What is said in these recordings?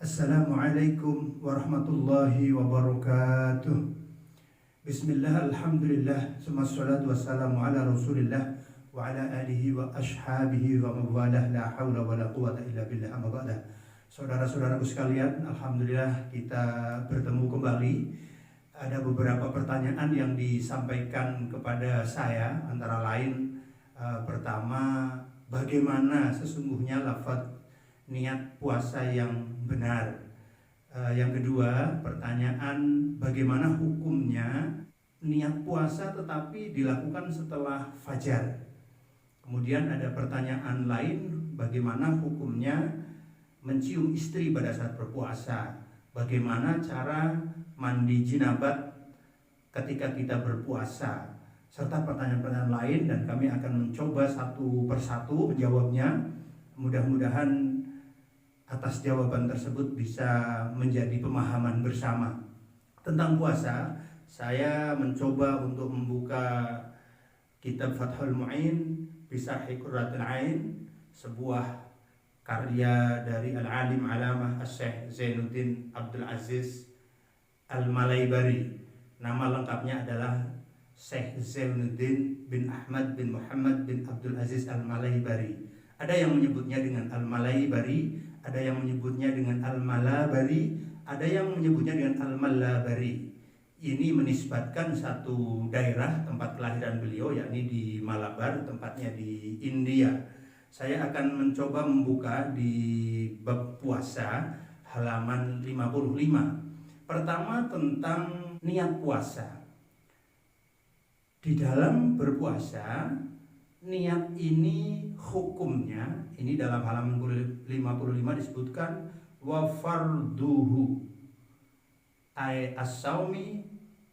Assalamualaikum warahmatullahi wabarakatuh. Bismillah, alhamdulillah, summassalatu wassalamu ala rasulillah wa ala alihi wa ashabihi wa mawalah, la hawla wa la quwata illa billah, amma ba'da. Saudara-saudaraku sekalian, alhamdulillah kita bertemu kembali. Ada beberapa pertanyaan yang disampaikan kepada saya, antara lain pertama, bagaimana sesungguhnya lafaz niat puasa yang benar. Yang kedua, pertanyaan bagaimana hukumnya niat puasa tetapi dilakukan setelah fajar. Kemudian ada pertanyaan lain, bagaimana hukumnya mencium istri pada saat berpuasa. Bagaimana cara mandi jinabat ketika kita berpuasa, serta pertanyaan-pertanyaan lain, dan kami akan mencoba satu persatu menjawabnya. Mudah-mudahan atas jawaban tersebut bisa menjadi pemahaman bersama tentang puasa. Saya mencoba untuk membuka kitab Fathul Mu'in bi Syarhi Qurratul Ain, sebuah karya dari Al-Alim Alamah Asy-Syaikh Zainuddin Abdul Aziz Al-Malaybari. Nama lengkapnya adalah Syekh Zainuddin bin Ahmad bin Muhammad bin Abdul Aziz Al-Malaybari. Ada yang menyebutnya dengan Al-Malaybari, ada yang menyebutnya dengan Al-Malabari, ada yang menyebutnya dengan Al-Malabari. Ini menisbatkan satu daerah tempat kelahiran beliau, yakni di Malabar, tempatnya di India. Saya akan mencoba membuka di bab puasa halaman 55. Pertama, tentang niat puasa. Di dalam berpuasa, niat ini hukumnya, ini dalam halaman 55 disebutkan wa farduhu ay as-saumi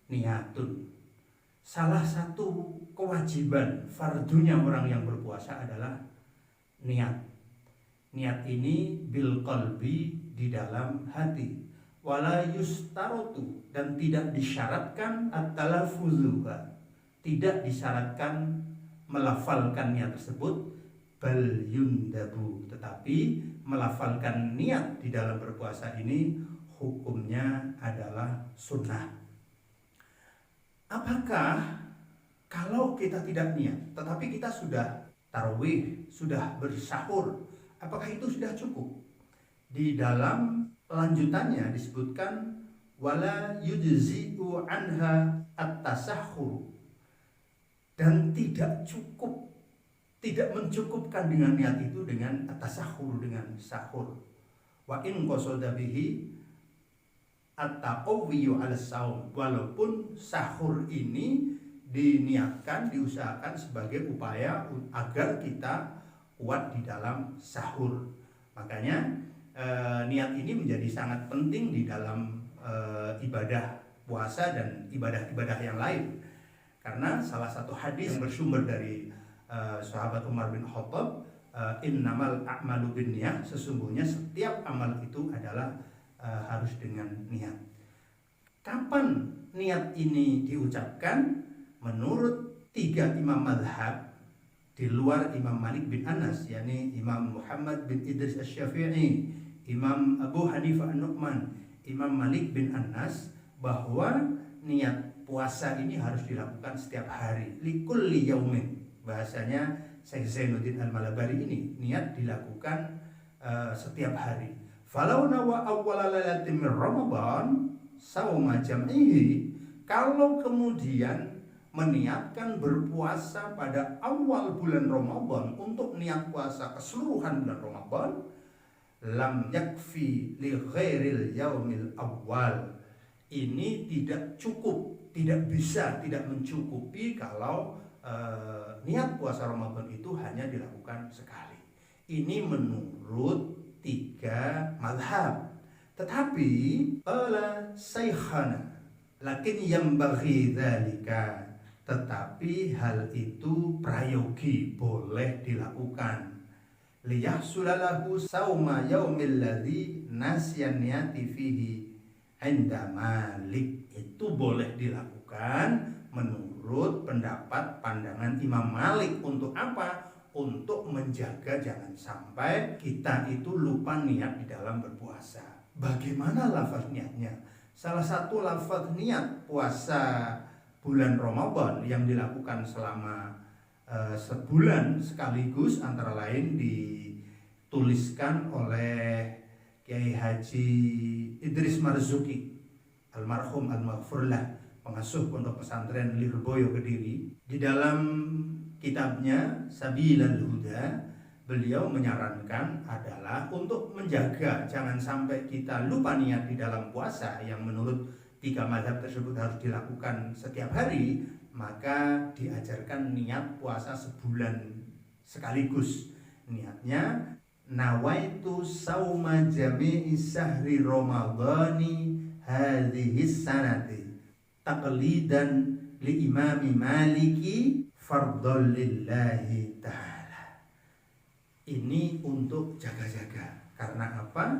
niyatun. Salah satu kewajiban fardunya orang yang berpuasa adalah niat. Niat ini bil qalbi, di dalam hati. Wala yustarotu, dan tidak disyaratkan at-talaffuzuha, tidak disyaratkan melafalkan niat tersebut, bal yundabu, tetapi melafalkan niat di dalam berpuasa ini hukumnya adalah sunnah. Apakah kalau kita tidak niat tetapi kita sudah tarawih, sudah bersahur, apakah itu sudah cukup? Di dalam lanjutannya disebutkan wala yujzi'u anha at-tasahhur, dan tidak cukup, tidak mencukupkan dengan niat itu dengan at-tasahhur, dengan sahur. Wa in qasada bihi at-taqawwiyu 'ala shaum, walaupun sahur ini diniatkan, diusahakan sebagai upaya agar kita kuat di dalam sahur. Makanya niat ini menjadi sangat penting di dalam ibadah puasa dan ibadah-ibadah yang lain. Karena salah satu hadis yang bersumber dari sahabat Umar bin Khattab, innamal a'malu binniyah, sesungguhnya setiap amal itu adalah harus dengan niat. Kapan niat ini diucapkan? Menurut 3 imam madhab di luar Imam Malik bin Anas, yakni Imam Muhammad bin Idris Asy-Syafi'i, Imam Abu Hanifah An-Nu'man, Imam Malik bin Anas, bahwa niat puasa ini harus dilakukan setiap hari, likulli yaumin. Bahasanya Syekh Zainuddin Al-Malabari ini, niat dilakukan setiap hari. Falau nawa awwala lailatin min Ramadan sauma jam'ihi, kalau kemudian meniatkan berpuasa pada awal bulan Ramadan untuk niat puasa keseluruhan bulan Ramadan, lam yakfi li ghairil yaumil awwal, ini tidak cukup, tidak bisa, tidak mencukupi kalau niat puasa Ramadan itu hanya dilakukan sekali. Ini menurut 3 mazhab. Tetapi qala saykhana lakin yambaghi dzalika, tetapi hal itu prayogi, boleh dilakukan. Liyahsulalahu sauma yaumil ladzi nasyan niyati fihi inda Malik, itu boleh dilakukan menurut pendapat pandangan Imam Malik. Untuk apa? Untuk menjaga jangan sampai kita itu lupa niat di dalam berpuasa. Bagaimana lafaz niatnya? Salah satu lafaz niat puasa bulan Ramadan yang dilakukan selama sebulan sekaligus antara lain dituliskan oleh Kiai Haji Idris Marzuki almarhum al-maghfurlah, pengasuh pondok pesantren Lirboyo Kediri. Di dalam kitabnya Sabilal Huda, beliau menyarankan adalah untuk menjaga jangan sampai kita lupa niat di dalam puasa yang menurut 3 mazhab tersebut harus dilakukan setiap hari, maka diajarkan niat puasa sebulan sekaligus. Niatnya nawaitu sauma jami'i sahri ramadhani hadhihi sanati taqlidan li imami maliki fardhol lillahi ta'ala. Ini untuk jaga-jaga. Karena apa?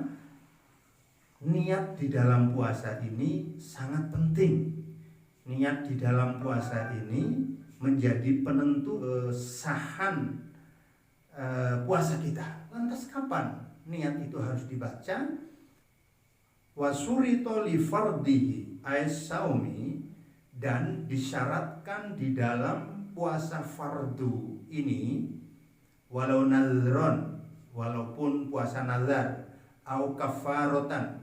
Niat di dalam puasa ini sangat penting. Niat di dalam puasa ini menjadi penentu kesahan puasa kita. Lantas kapan niat itu harus dibaca? Wasurito li fardihi as-saumi, dan disyaratkan di dalam puasa fardu ini walau nazron, walaupun puasa nazar, au kafarotan,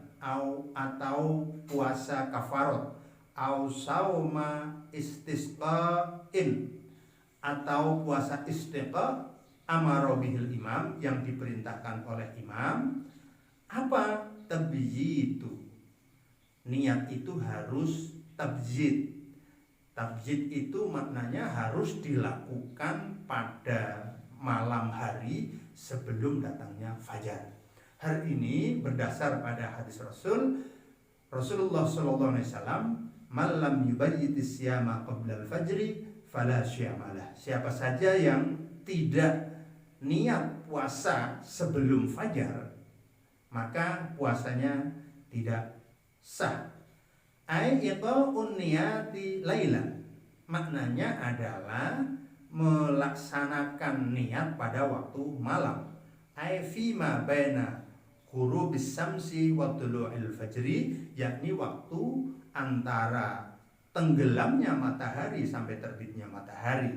atau puasa kafarot, au sauma istisqain, atau puasa istiqa amara bihil imam, yang diperintahkan oleh imam. Apa? Tabjid. Niat itu harus tabjid. Tabjid itu maknanya harus dilakukan pada malam hari sebelum datangnya fajar. Hal ini berdasar pada hadis Rasulullah SAW, malam yubayyitis siyama qabla al-fajri fala syiyamalah. Siapa saja yang tidak niat puasa sebelum fajar, maka puasanya tidak sah. Ai iqa'un niyati lailan, maknanya adalah melaksanakan niat pada waktu malam. Ai fima baina ghurubis samsi wa tulu'il fajri, yakni waktu antara tenggelamnya matahari sampai terbitnya matahari.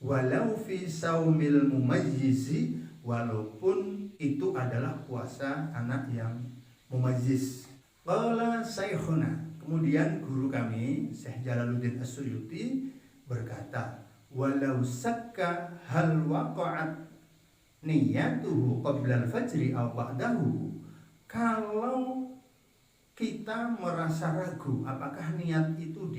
Walau fi saumil mumayyizi, walaupun itu adalah puasa anak yang mumayyiz. Qala saykhuna, kemudian guru kami Syekh Jalaluddin As-Suyuti berkata, walau sakka hal waqa'at niyatuhu qabla al-fajri aw ba'dahu, kalau kita merasa ragu apakah niat itu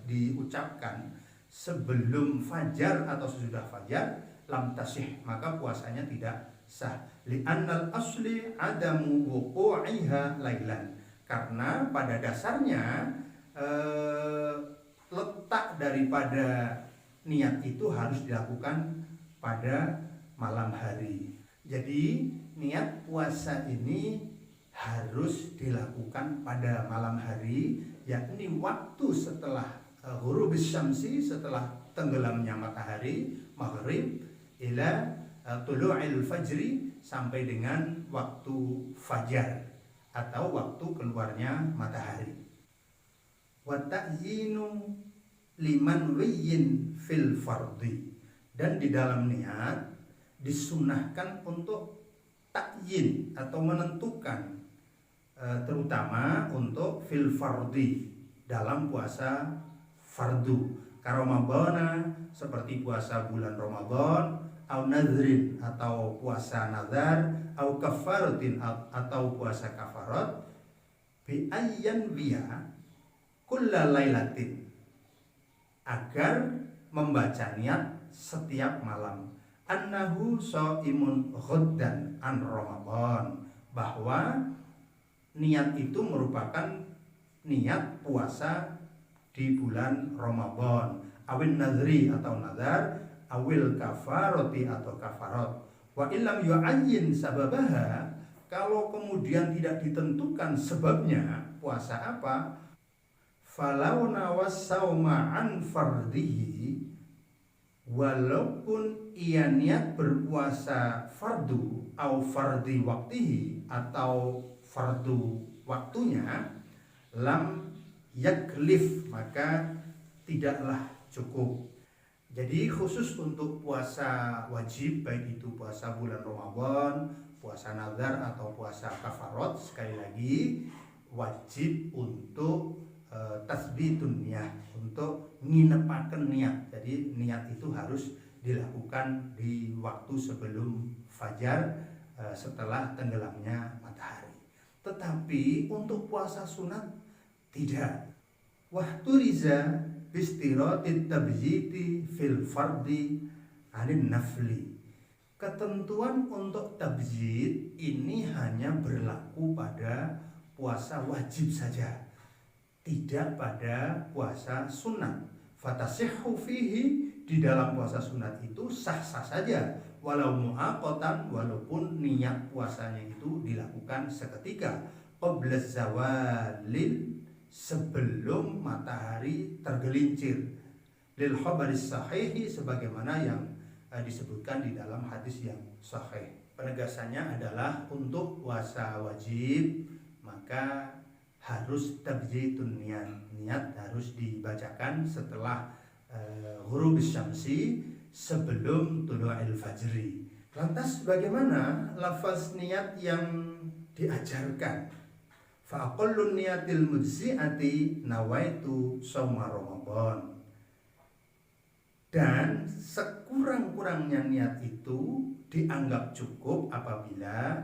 diucapkan sebelum fajar atau sesudah fajar, lam tasih, maka puasanya tidak sah. Li'annal asli adamu wuqu'iha lailan, karena pada dasarnya letak daripada niat itu harus dilakukan pada malam hari. Jadi niat puasa ini harus dilakukan pada malam hari, yakni waktu setelah ghurubis syamsi, setelah tenggelamnya matahari maghrib, ila tulu'il fajri, sampai dengan waktu fajar atau waktu keluarnya matahari. Wa ta'yinu liman wiyyin fil fardhi, dan di dalam niat disunahkan untuk takyin atau menentukan, terutama untuk fil fardhi, dalam puasa fardu. Karomadana, seperti puasa bulan Ramadan, au nadrin, atau puasa nazar, au kafaratin, atau puasa kafarat, bi ayyan biya kulla lailatin, agar membaca niat setiap malam, annahu shaimun ghaddan an Ramadan, bahwa niat itu merupakan niat puasa di bulan Ramadan, awil nazri atau nazar, awil kafaroti atau kafarat. Wa illam yu'ayyin sababaha, kalau kemudian tidak ditentukan sebabnya puasa apa, falau nawas sauma an fardihi, walaupun ia niat berpuasa fardu atau fardi waktihi atau fardu waktunya, lam yaklif, maka tidaklah cukup. Jadi khusus untuk puasa wajib, baik itu puasa bulan Ramadan, puasa nazar atau puasa kafarat, sekali lagi wajib untuk tasbitun niat, untuk nginepaken niat. Jadi niat itu harus dilakukan di waktu sebelum fajar, setelah tenggelamnya matahari. Tetapi untuk puasa sunat tidak. Wahturiza bistirati tabjiti fil fardi anin nafli. Ketentuan untuk tabjid ini hanya berlaku pada puasa wajib saja, tidak pada puasa sunat. Fatasihhu fihi, di dalam puasa sunat itu sah-sah saja, walau mu'aqatan, walaupun niat puasanya itu dilakukan seketika, qabla zawalil, sebelum matahari tergelincir, lil khabaris sahihi, sebagaimana yang disebutkan di dalam hadis yang sahih. Penegasannya adalah untuk puasa wajib maka harus tabjidun niat, niat harus dibacakan setelah ghurubis syamsi, sebelum tulu'il fajri. Lantas bagaimana lafaz niat yang diajarkan? Fa'aqallun niyatil mujzi'ati nawaitu shauma Ramadan. Dan sekurang-kurangnya niat itu dianggap cukup apabila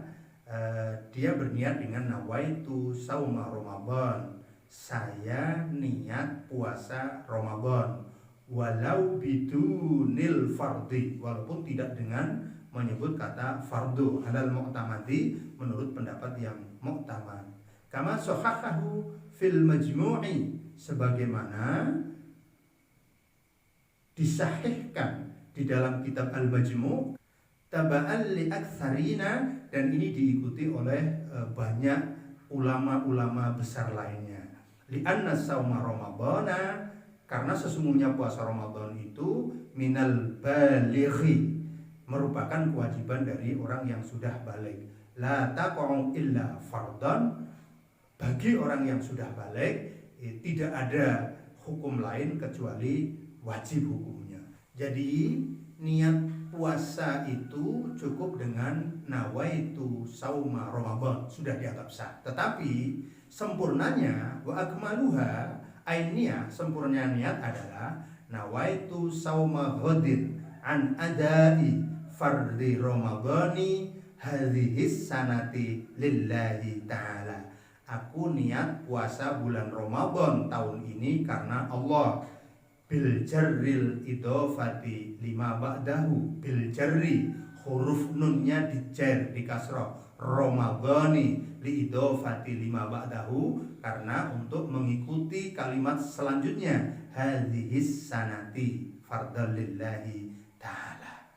dia berniat dengan nawaitu shauma Ramadan, saya niat puasa Ramadan, walau bidunil fardi, walaupun tidak dengan menyebut kata fardu, alal mu'tamadi, menurut pendapat yang mu'tamad. Kama sahahahu fil majmu'i, sebagaimana disahihkan di dalam kitab Al-Majmu', taba'an li aktsarina, dan ini diikuti oleh banyak ulama-ulama besar lainnya. Li'anna shauma Ramadana, karena sesungguhnya puasa Ramadan itu minal balighi, merupakan kewajiban dari orang yang sudah balik. La taqa'u illa fardan, bagi orang yang sudah balik tidak ada hukum lain kecuali wajib hukumnya. Jadi niat puasa itu cukup dengan nawaitu shauma Ramadan, sudah dianggap sah. Tetapi sempurnanya, wa akmaluha ainiyah, sempurna niat adalah nawaitu shauma ghadin an adai fardhi Ramadhani hadhihi sanati lillahi ta'ala. Aku niat puasa bulan Ramadan tahun ini karena Allah. Bil jarril idofati lima ba'dahu, bil jarri, huruf nunnya dijar, di kasrah, Ramadhani li idofati lima ba'dahu, karena untuk mengikuti kalimat selanjutnya, hadhis sanati fardhan lillahi ta'ala.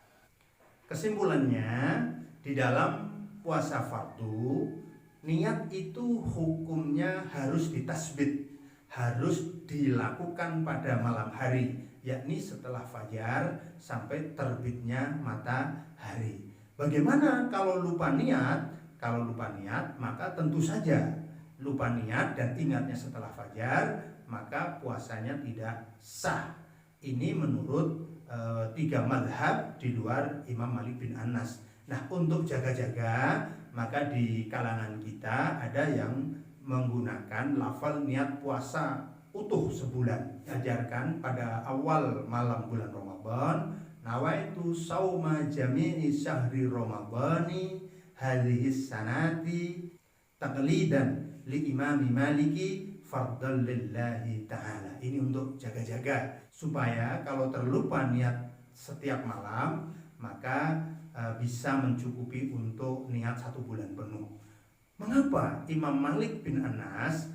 Kesimpulannya, di dalam puasa fardu, niat itu hukumnya harus ditasbit, harus dilakukan pada malam hari, yakni setelah fajar sampai terbitnya matahari. Bagaimana kalau lupa niat? Kalau lupa niat, maka tentu saja lupa niat dan ingatnya setelah fajar, maka puasanya tidak sah. Ini menurut 3 mazhab di luar Imam Malik bin Anas. Nah, untuk jaga-jaga, maka di kalangan kita ada yang menggunakan lafal niat puasa utuh sebulan. Diajarkan pada awal malam bulan Ramadan, nawaitu shauma jami'i syahri Ramadhani hadhihi sanati taqlidan li imami maliki fardhan lillahi ta'ala. Ini untuk jaga-jaga supaya kalau terlupa niat setiap malam, maka bisa mencukupi untuk niat 1 bulan penuh. Mengapa Imam Malik bin Anas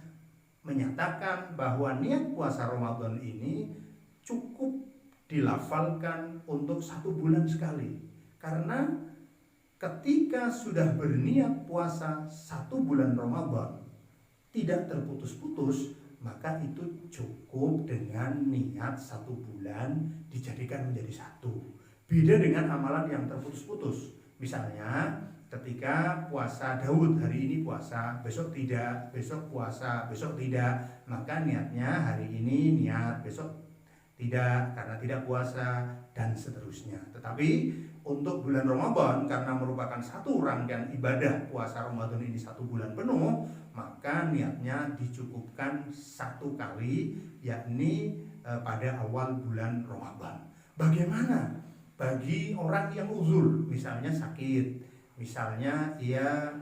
menyatakan bahwa niat puasa Ramadan ini cukup dilafalkan untuk 1 bulan sekali? Karena ketika sudah berniat puasa 1 bulan Ramadan tidak terputus-putus, maka itu cukup dengan niat 1 bulan dijadikan menjadi satu. Beda dengan amalan yang terputus-putus. Misalnya ketika puasa Daud, hari ini puasa, besok tidak, besok puasa, besok tidak, maka niatnya hari ini niat, besok tidak karena tidak puasa, dan seterusnya. Tetapi untuk bulan Ramadan, karena merupakan satu rangkaian ibadah puasa Ramadan ini 1 bulan penuh, maka niatnya dicukupkan 1 kali, yakni pada awal bulan Ramadan. Bagaimana bagi orang yang uzur, misalnya sakit, misalnya ia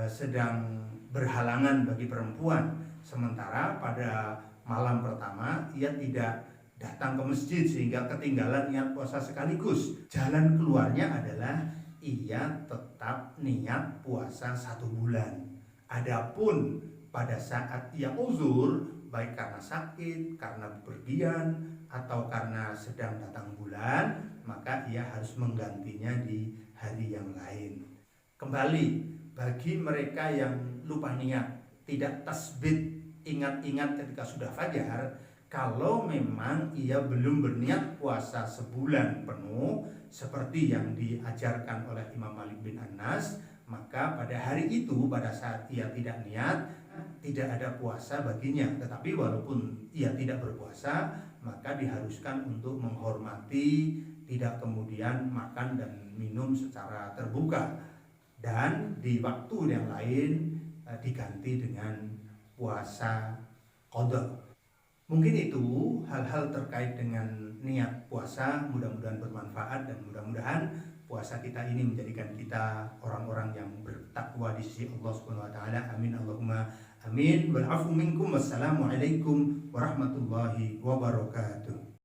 sedang berhalangan bagi perempuan, sementara pada malam pertama ia tidak datang ke masjid sehingga ketinggalan niat puasa sekaligus. Jalan keluarnya adalah ia tetap niat puasa 1 bulan. Adapun pada saat ia uzur, baik karena sakit, karena bepergian, atau karena sedang datang bulan, maka ia harus menggantinya di hari yang lain. Kembali, bagi mereka yang lupa niat, tidak tasbih, ingat-ingat ketika sudah fajar, kalau memang ia belum berniat puasa sebulan penuh seperti yang diajarkan oleh Imam Malik bin Anas, maka pada hari itu, pada saat ia tidak niat, tidak ada puasa baginya. Tetapi walaupun ia tidak berpuasa, maka diharuskan untuk menghormati, tidak kemudian makan dan minum secara terbuka, dan di waktu yang lain diganti dengan puasa qadha. Mungkin itu hal-hal terkait dengan niat puasa, mudah-mudahan bermanfaat, dan mudah-mudahan puasa kita ini menjadikan kita orang-orang yang bertakwa di sisi Allah Subhanahu wa taala. Amin Allahumma amin. Wal afu minkum. Wassalamualaikum warahmatullahi wabarakatuh.